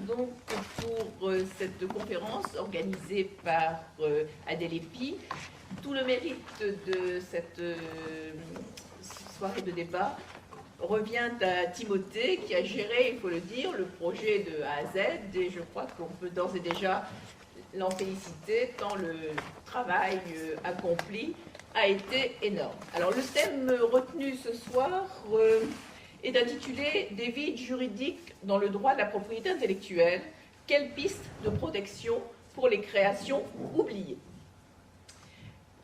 donc pour cette conférence organisée par Adèle Epi. Tout le mérite de cette soirée de débat revient à Timothée qui a géré, il faut le dire, le projet de A à Z, et je crois qu'on peut d'ores et déjà l'en féliciter tant le travail accompli a été énorme. Alors le thème retenu ce soir est intitulé « Des vides juridiques dans le droit de la propriété intellectuelle, quelles pistes de protection pour les créations oubliées ?»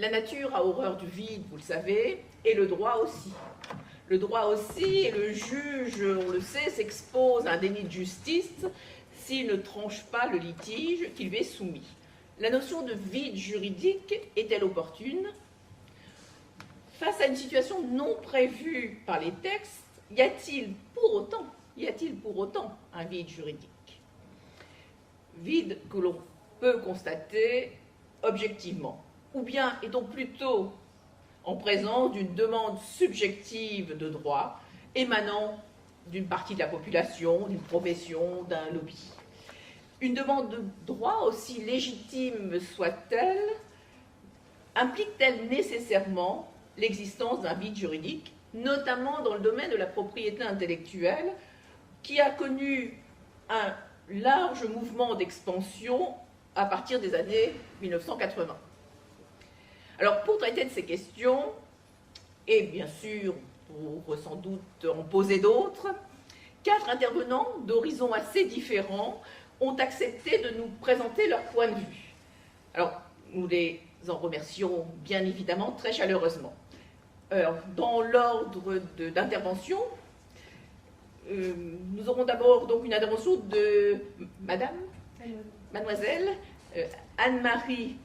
La nature a horreur du vide, vous le savez, et le droit aussi. Le droit aussi, et le juge, on le sait, s'expose à un déni de justice s'il ne tranche pas le litige qui lui est soumis. La notion de vide juridique est-elle opportune? Face à une situation non prévue par les textes, y a-t-il pour autant un vide juridique? Vide que l'on peut constater objectivement. Ou bien est-on plutôt en présence d'une demande subjective de droit émanant d'une partie de la population, d'une profession, d'un lobby? Une demande de droit, aussi légitime soit-elle, implique-t-elle nécessairement l'existence d'un vide juridique, notamment dans le domaine de la propriété intellectuelle, qui a connu un large mouvement d'expansion à partir des années 1980. Alors, pour traiter de ces questions, et bien sûr, pour sans doute en poser d'autres, 4 intervenants d'horizons assez différents ont accepté de nous présenter leur point de vue. Alors, nous les en remercions bien évidemment très chaleureusement. Alors, dans l'ordre d'intervention, nous aurons d'abord donc une intervention de mademoiselle Anne-Marie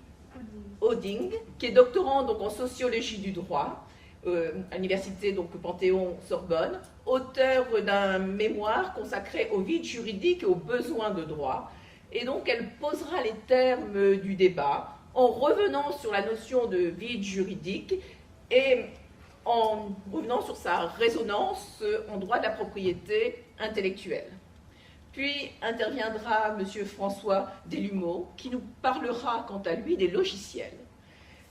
Oding, qui est doctorante donc, en sociologie du droit à l'université Panthéon-Sorbonne, auteure d'un mémoire consacré au vide juridique et aux besoins de droit. Et donc elle posera les termes du débat en revenant sur la notion de vide juridique et en revenant sur sa résonance en droit de la propriété intellectuelle. Puis interviendra M. François Delumeau, qui nous parlera quant à lui des logiciels.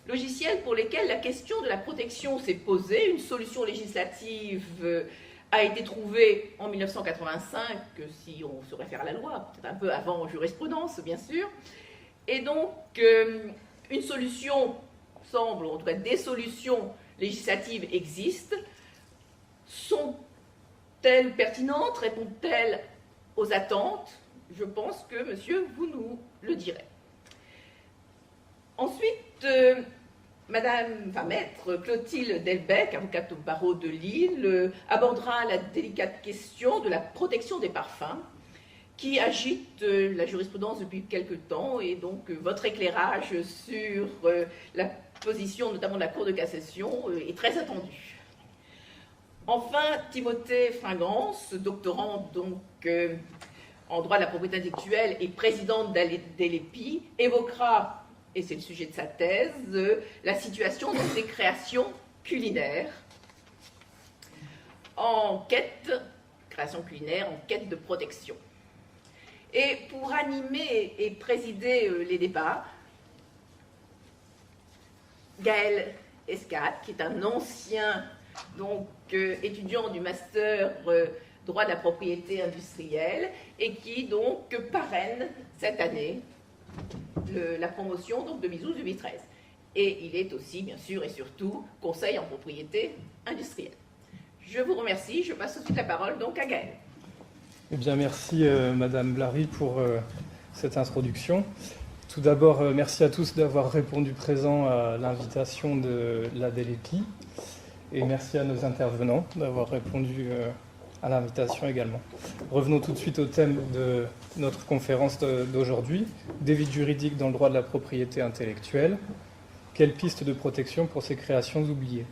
Logiciels pour lesquels la question de la protection s'est posée. Une solution législative a été trouvée en 1985, si on se réfère à la loi, peut-être un peu avant jurisprudence, bien sûr. Et donc, une solution semble, en tout cas des solutions législatives existent. Sont-elles pertinentes? Répondent-elles aux attentes? Je pense que, monsieur, vous nous le direz. Ensuite, maître Clotilde Delbecq, avocate au barreau de Lille, abordera la délicate question de la protection des parfums qui agite la jurisprudence depuis quelque temps, et donc votre éclairage sur la position notamment de la Cour de cassation est très attendu. Enfin, Timothée Fringance, doctorant donc en droit de la propriété intellectuelle et présidente d'Adèle-Epi, évoquera, et c'est le sujet de sa thèse, la situation des créations culinaires création culinaire en quête de protection. Et pour animer et présider les débats, Gaël Escat, qui est un ancien étudiant du master droit de la propriété industrielle et qui donc parraine cette année la promotion donc, de Misus 2013. Et il est aussi, bien sûr et surtout, conseil en propriété industrielle. Je vous remercie. Je passe tout de suite la parole donc à Gaël. Eh bien, merci Madame Blary pour cette introduction. Tout d'abord, merci à tous d'avoir répondu présent à l'invitation de l'Adèle-Epi. Et merci à nos intervenants d'avoir répondu à l'invitation également. Revenons tout de suite au thème de notre conférence d'aujourd'hui, des vides juridiques dans le droit de la propriété intellectuelle. Quelles pistes de protection pour ces créations oubliées?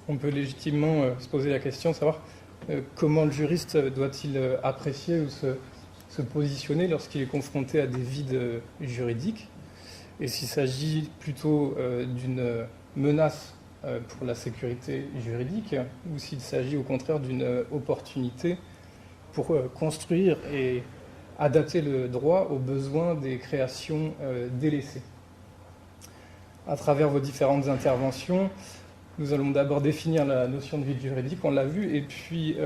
On peut légitimement se poser la question de savoir comment le juriste doit-il apprécier ou se positionner lorsqu'il est confronté à des vides juridiques, et s'il s'agit plutôt d'une menace pour la sécurité juridique, ou s'il s'agit au contraire d'une opportunité pour construire et adapter le droit aux besoins des créations délaissées. À travers vos différentes interventions, nous allons d'abord définir la notion de vide juridique, on l'a vu, et puis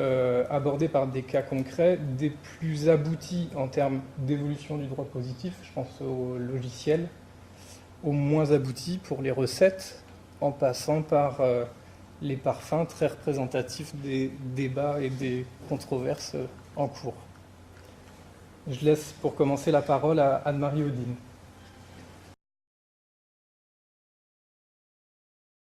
aborder par des cas concrets des plus aboutis en termes d'évolution du droit positif, je pense aux logiciels, aux moins aboutis pour les recettes, en passant par les parfums très représentatifs des débats et des controverses en cours. Je laisse pour commencer la parole à Anne-Marie Odine.